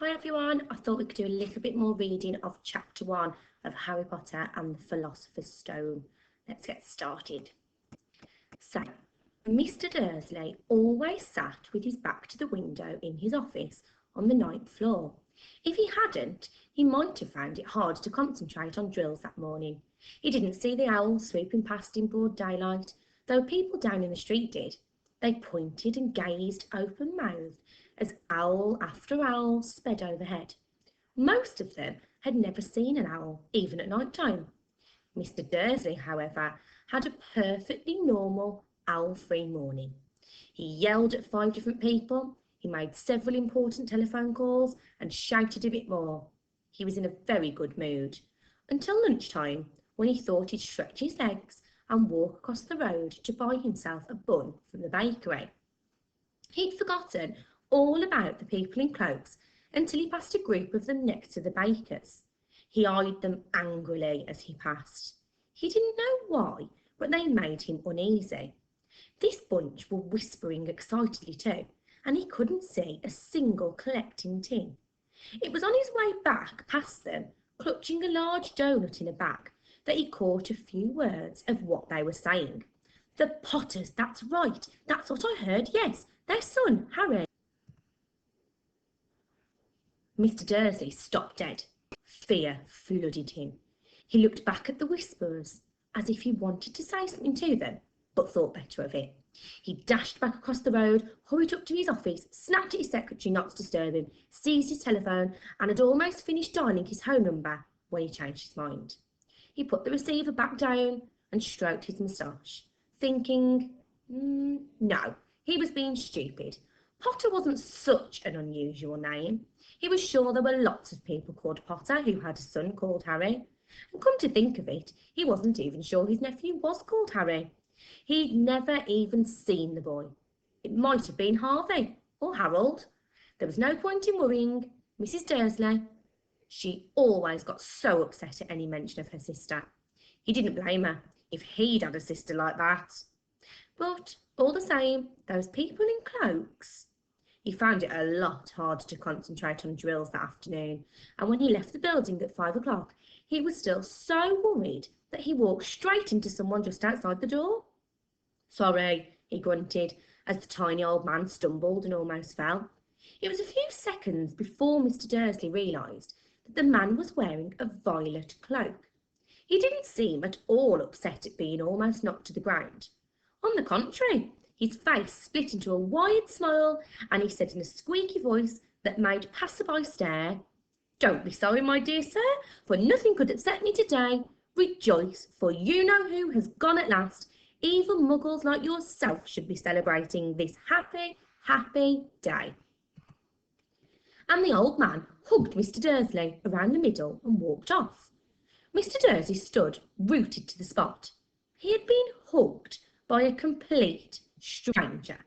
Hi everyone, I thought we could do a little bit more reading of chapter 1 of Harry Potter and the Philosopher's Stone. Let's get started. So, Mr. Dursley always sat with his back to the window in his office on the 9th floor. If he hadn't, he might have found it hard to concentrate on drills that morning. He didn't see the owls swooping past in broad daylight, though people down in the street did. They pointed and gazed open-mouthed as owl after owl sped overhead. Most of them had never seen an owl, even at night time. Mr. Dursley, however, had a perfectly normal owl-free morning. He yelled at 5 different people, he made several important telephone calls and shouted a bit more. He was in a very good mood, until lunchtime, when he thought he'd stretch his legs and walk across the road to buy himself a bun from the bakery. He'd forgotten all about the people in cloaks until he passed a group of them next to the baker's. He eyed them angrily as he passed. He didn't know why, but they made him uneasy. This bunch were whispering excitedly too, and he couldn't see a single collecting tin. It was on his way back past them, clutching a large doughnut in a bag, that he caught a few words of what they were saying. The Potters, that's right, that's what I heard, yes, their son, Harry. Mr. Dursley stopped dead. Fear flooded him. He looked back at the whisperers, as if he wanted to say something to them, but thought better of it. He dashed back across the road, hurried up to his office, snapped at his secretary not to disturb him, seized his telephone, and had almost finished dialing his home number when he changed his mind. He put the receiver back down and stroked his moustache, thinking, no, he was being stupid. Potter wasn't such an unusual name. He was sure there were lots of people called Potter who had a son called Harry. And come to think of it, he wasn't even sure his nephew was called Harry. He'd never even seen the boy. It might have been Harvey or Harold. There was no point in worrying. Mrs. Dursley, she always got so upset at any mention of her sister. He didn't blame her if he'd had a sister like that. But all the same, those people in cloaks. He found it a lot harder to concentrate on drills that afternoon, and when he left the building at 5 o'clock, he was still so worried that he walked straight into someone just outside the door. Sorry, he grunted, as the tiny old man stumbled and almost fell. It was a few seconds before Mr. Dursley realised that the man was wearing a violet cloak. He didn't seem at all upset at being almost knocked to the ground. On the contrary, his face split into a wide smile, and he said in a squeaky voice that made passersby stare, "Don't be sorry, my dear sir, for nothing could upset me today. Rejoice, for you know who has gone at last. Even muggles like yourself should be celebrating this happy, happy day." And the old man hugged Mr. Dursley around the middle and walked off. Mr. Dursley stood rooted to the spot. He had been hugged by a complete stranger.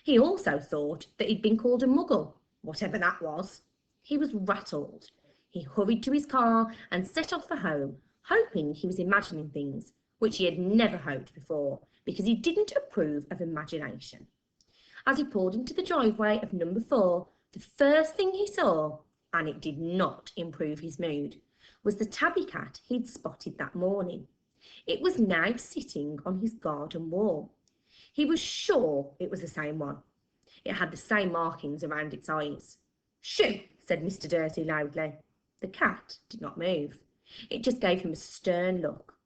He also thought that he'd been called a muggle, whatever that was. He was rattled. He hurried to his car and set off for home, hoping he was imagining things, which he had never hoped before, because he didn't approve of imagination. As he pulled into the driveway of number 4, the first thing he saw, and it did not improve his mood, was the tabby cat he'd spotted that morning. It was now sitting on his garden wall. He was sure it was the same one. It had the same markings around its eyes. "Shoo!" said Mr. Dursley loudly. The cat did not move. It just gave him a stern look.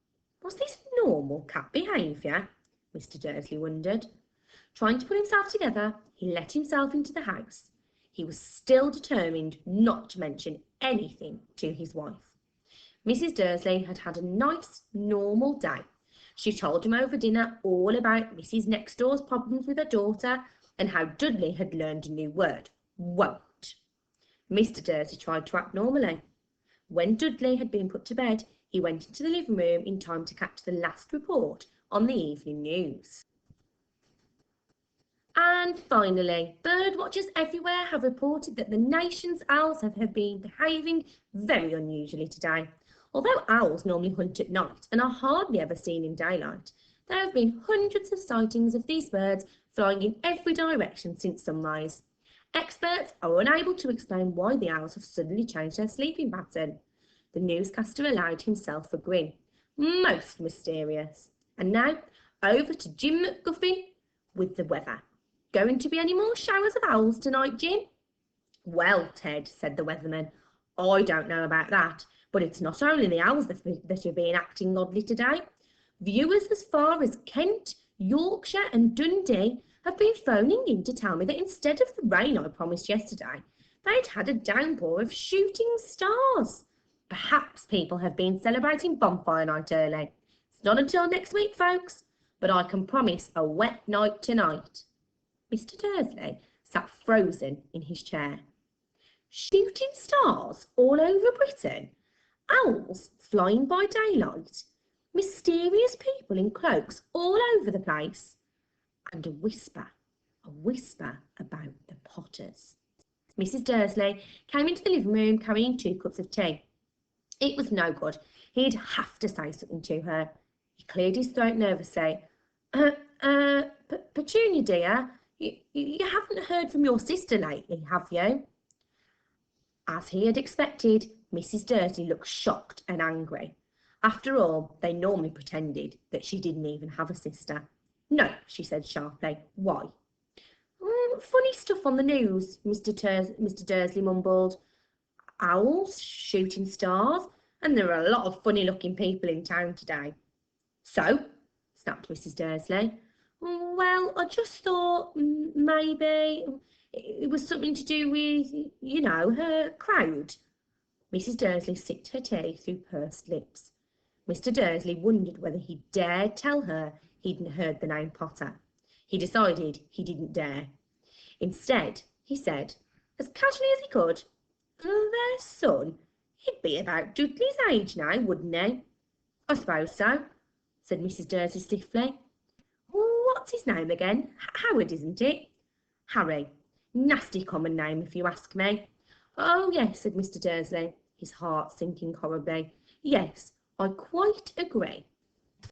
Was this normal cat behaviour? Mr. Dursley wondered. Trying to pull himself together, he let himself into the house. He was still determined not to mention anything to his wife. Mrs. Dursley had had a nice, normal day. She told him over dinner all about Mrs. Nextdoor's problems with her daughter and how Dudley had learned a new word, won't. Mr. Dursley tried to act normally. When Dudley had been put to bed, he went into the living room in time to catch the last report on the evening news. And finally, bird watchers everywhere have reported that the nation's owls have been behaving very unusually today. Although owls normally hunt at night and are hardly ever seen in daylight, there have been hundreds of sightings of these birds flying in every direction since sunrise. Experts are unable to explain why the owls have suddenly changed their sleeping pattern. The newscaster allowed himself a grin. Most mysterious. And now, over to Jim McGuffin with the weather. Going to be any more showers of owls tonight, Jim? Well, Ted, said the weatherman, I don't know about that, but it's not only the owls that have been acting oddly today. Viewers as far as Kent, Yorkshire and Dundee have been phoning in to tell me that instead of the rain I promised yesterday, they'd had a downpour of shooting stars. Perhaps people have been celebrating bonfire night early. It's not until next week, folks, but I can promise a wet night tonight. Mr. Dursley sat frozen in his chair. Shooting stars all over Britain, owls flying by daylight, mysterious people in cloaks all over the place, and a whisper about the Potters. Mrs. Dursley came into the living room carrying 2 cups of tea. It was no good. He'd have to say something to her. He cleared his throat nervously. Petunia, dear, you haven't heard from your sister lately, have you? As he had expected, Mrs. Dursley looked shocked and angry. After all, they normally pretended that she didn't even have a sister. No, she said sharply. Why? Funny stuff on the news, Mr. Dursley mumbled. Owls, shooting stars, and there are a lot of funny-looking people in town today. So, snapped Mrs. Dursley. Well, I just thought maybe it was something to do with, you know, her crowd. Mrs. Dursley sipped her tea through pursed lips. Mr. Dursley wondered whether he dared tell her he'd heard the name Potter. He decided he didn't dare. Instead, he said, as casually as he could, their son, he'd be about Dudley's age now, wouldn't he? I suppose so, said Mrs. Dursley stiffly. What's his name again? Howard, isn't it? Harry. Nasty common name, if you ask me. Oh, yes, said Mr. Dursley, his heart sinking horribly. Yes, I quite agree.